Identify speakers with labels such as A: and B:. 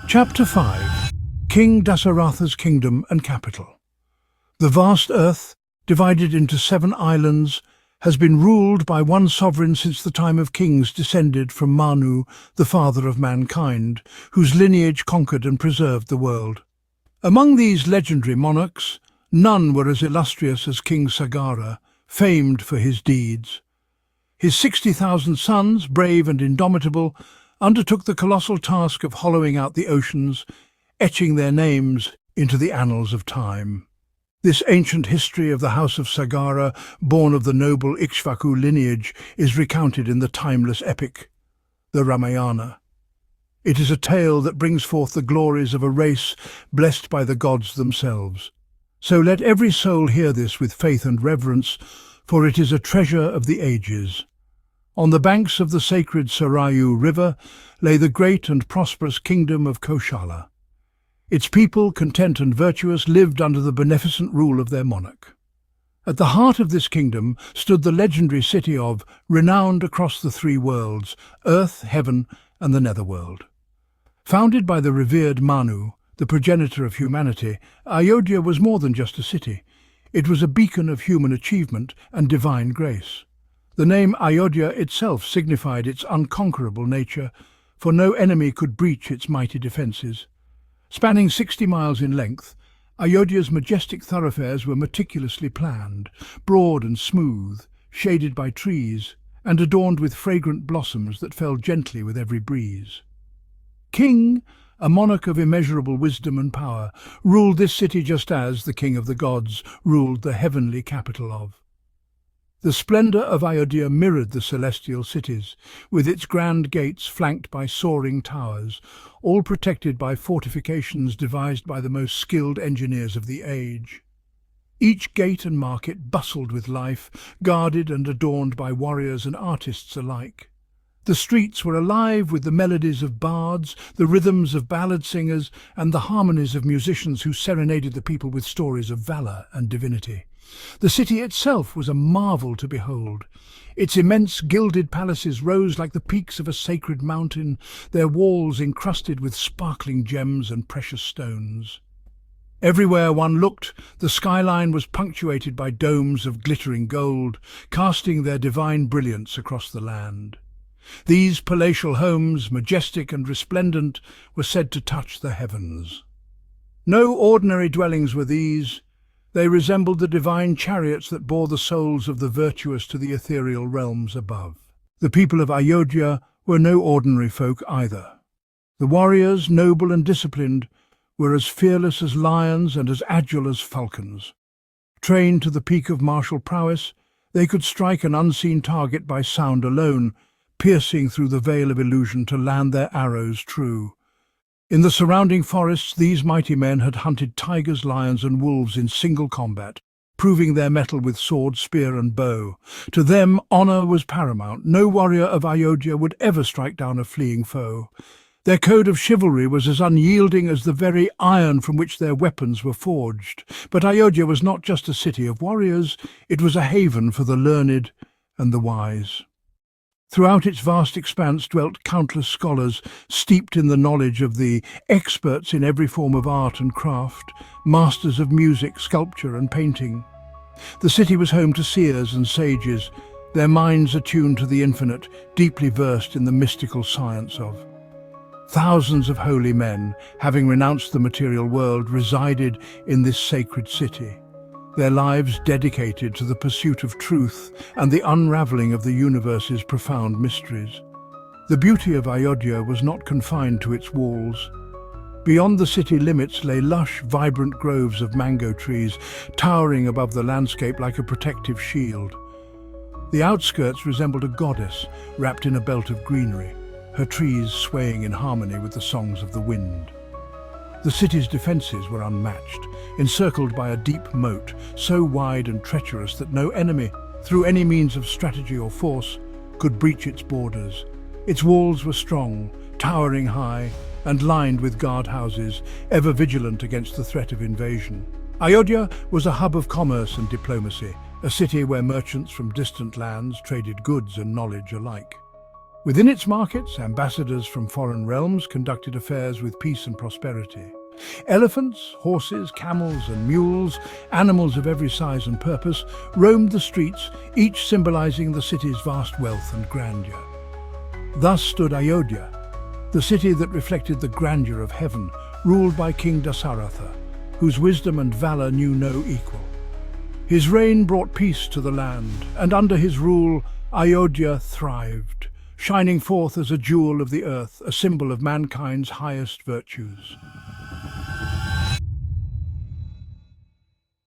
A: Chapter 5. King Dasaratha's Kingdom and Capital. The vast earth, divided into 7 islands, has been ruled by one sovereign since the time of kings descended from Manu, the father of mankind, whose lineage conquered and preserved the world. Among these legendary monarchs, none were as illustrious as King Sagara, famed for his deeds. His 60,000 sons, brave and indomitable, undertook the colossal task of hollowing out the oceans, etching their names into the annals of time. This ancient history of the House of Sagara, born of the noble Ikshvaku lineage, is recounted in the timeless epic, the Ramayana. It is a tale that brings forth the glories of a race blessed by the gods themselves. So let every soul hear this with faith and reverence, for it is a treasure of the ages. On the banks of the sacred Sarayu River lay the great and prosperous kingdom of Koshala. Its people, content and virtuous, lived under the beneficent rule of their monarch. At the heart of this kingdom stood the legendary city of, renowned across the 3 worlds, earth, heaven, and the netherworld. Founded by the revered Manu, the progenitor of humanity, Ayodhya was more than just a city. It was a beacon of human achievement and divine grace. The name Ayodhya itself signified its unconquerable nature, for no enemy could breach its mighty defences. Spanning 60 miles in length, Ayodhya's majestic thoroughfares were meticulously planned, broad and smooth, shaded by trees, and adorned with fragrant blossoms that fell gently with every breeze. King, a monarch of immeasurable wisdom and power, ruled this city just as the king of the gods ruled the heavenly capital of. The splendour of Ayodhya mirrored the celestial cities, with its grand gates flanked by soaring towers, all protected by fortifications devised by the most skilled engineers of the age. Each gate and market bustled with life, guarded and adorned by warriors and artists alike. The streets were alive with the melodies of bards, the rhythms of ballad singers, and the harmonies of musicians who serenaded the people with stories of valour and divinity. The city itself was a marvel to behold. Its immense gilded palaces rose like the peaks of a sacred mountain, their walls encrusted with sparkling gems and precious stones. Everywhere one looked, the skyline was punctuated by domes of glittering gold, casting their divine brilliance across the land. These palatial homes, majestic and resplendent, were said to touch the heavens. No ordinary dwellings were these. They resembled the divine chariots that bore the souls of the virtuous to the ethereal realms above. The people of Ayodhya were no ordinary folk either. The warriors, noble and disciplined, were as fearless as lions and as agile as falcons. Trained to the peak of martial prowess, they could strike an unseen target by sound alone, piercing through the veil of illusion to land their arrows true. In the surrounding forests, these mighty men had hunted tigers, lions and wolves in single combat, proving their mettle with sword, spear and bow. To them, honour was paramount. No warrior of Ayodhya would ever strike down a fleeing foe. Their code of chivalry was as unyielding as the very iron from which their weapons were forged. But Ayodhya was not just a city of warriors, it was a haven for the learned and the wise. Throughout its vast expanse dwelt countless scholars, steeped in the knowledge of the experts in every form of art and craft, masters of music, sculpture and painting. The city was home to seers and sages, their minds attuned to the infinite, deeply versed in the mystical science of. Thousands of holy men, having renounced the material world, resided in this sacred city, their lives dedicated to the pursuit of truth and the unravelling of the universe's profound mysteries. The beauty of Ayodhya was not confined to its walls. Beyond the city limits lay lush, vibrant groves of mango trees, towering above the landscape like a protective shield. The outskirts resembled a goddess wrapped in a belt of greenery, her trees swaying in harmony with the songs of the wind. The city's defences were unmatched, encircled by a deep moat, so wide and treacherous that no enemy, through any means of strategy or force, could breach its borders. Its walls were strong, towering high, and lined with guardhouses, ever vigilant against the threat of invasion. Ayodhya was a hub of commerce and diplomacy, a city where merchants from distant lands traded goods and knowledge alike. Within its markets, ambassadors from foreign realms conducted affairs with peace and prosperity. Elephants, horses, camels, and mules, animals of every size and purpose, roamed the streets, each symbolizing the city's vast wealth and grandeur. Thus stood Ayodhya, the city that reflected the grandeur of heaven, ruled by King Dasaratha, whose wisdom and valor knew no equal. His reign brought peace to the land, and under his rule, Ayodhya thrived, shining forth as a jewel of the earth, a symbol of mankind's highest virtues.